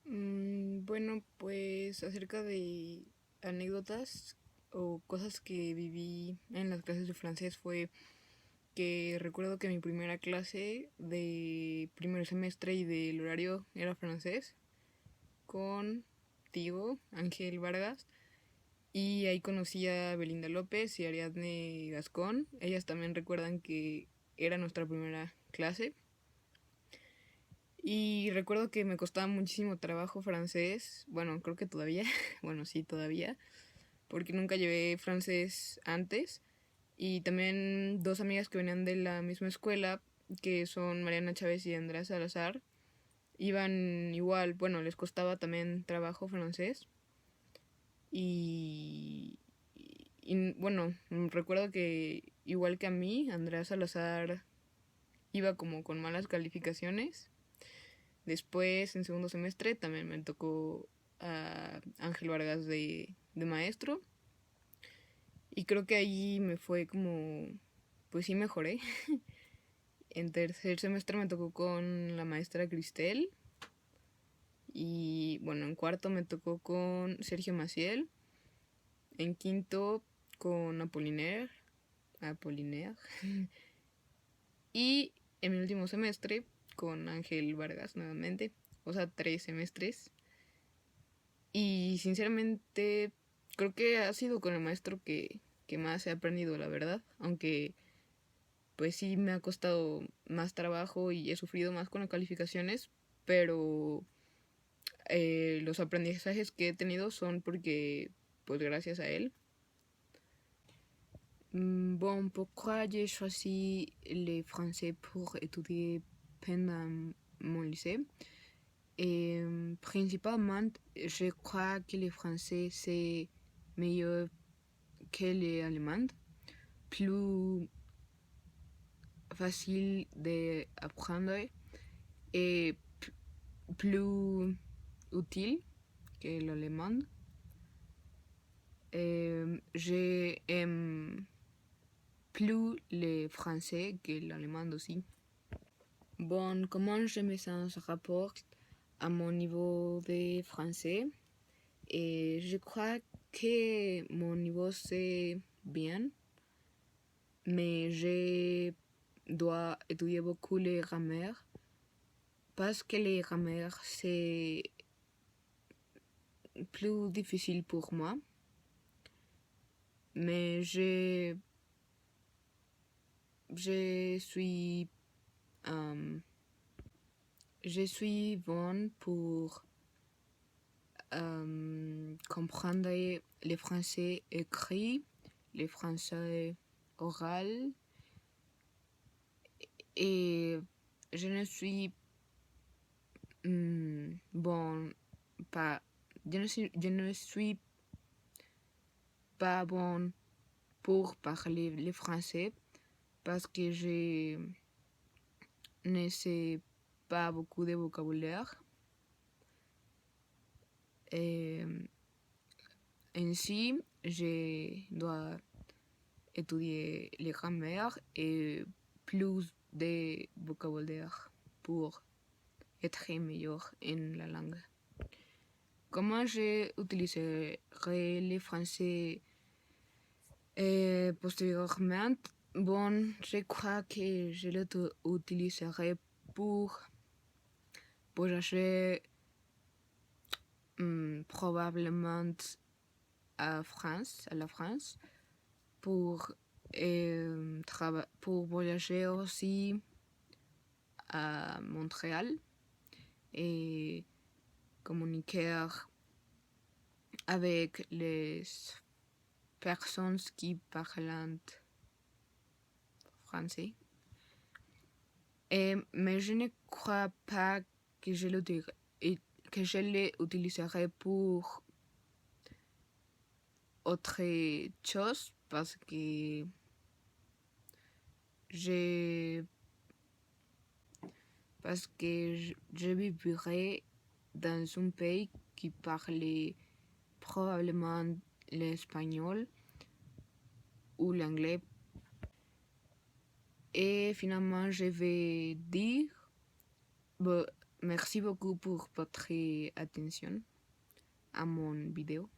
Bueno, pues acerca de anécdotas o cosas que viví en las clases de francés fue que recuerdo que mi primera clase de primer semestre y del horario era francés con Tigo, Ángel Vargas, y ahí conocí a Belinda López y Ariadne Gascón. Ellas también recuerdan que era nuestra primera clase. Y recuerdo que me costaba muchísimo trabajo francés. Bueno, creo que todavía. Bueno, sí, todavía. Porque nunca llevé francés antes. Y también dos amigas que venían de la misma escuela, que son Mariana Chávez y Andrea Salazar, iban igual, bueno, les costaba también trabajo francés. Y, bueno, recuerdo que igual que a mí, Andrea Salazar iba como con malas calificaciones. Después, en segundo semestre, también me tocó a Ángel Vargas de maestro. Y creo que ahí me fue como, pues sí mejoré. En tercer semestre me tocó con la maestra Cristel. Y bueno, en cuarto me tocó con Sergio Maciel. En quinto con Apollinaire. Y en mi último semestre con Ángel Vargas nuevamente. O sea, 3 semestres. Y sinceramente creo que ha sido con el maestro que más he aprendido, la verdad. Aunque pues sí me ha costado más trabajo y he sufrido más con las calificaciones. Pero los aprendizajes que he tenido son porque, pues gracias a él. Bon, pourquoi j'ai choisi les français pour étudier pendant mon lycée? Et principalement, je crois que le français c'est meilleur que l'allemand, plus facile d'apprendre et plus utile que l'allemand. J'aime plus le français que l'allemand aussi. Bon, comment je me sens rapport à mon niveau de français? Et je crois que mon niveau c'est bien, mais je dois étudier beaucoup les grammaires parce que les grammaires c'est plus difficile pour moi. Mais je suis je suis bonne pour comprendre le français écrit, le français oral, et je ne suis bon pas je ne suis pas bon pour parler le français parce que je ne sais pas beaucoup de vocabulaire. Et ainsi, je dois étudier les grammaires et plus de vocabulaire pour être meilleur en la langue. Comment je utiliserai le français postérieurement? Bon, je crois que je l'utiliserai pour voyager probablement à la France, pour voyager aussi à Montréal et communiquer avec les personnes qui parlent français. Mais je ne crois pas que je l'utiliserai pour autre chose parce que je vivrai dans un pays qui parle probablement l'espagnol ou l'anglais. Et finalement, je vais dire, merci beaucoup pour votre attention à mon vidéo.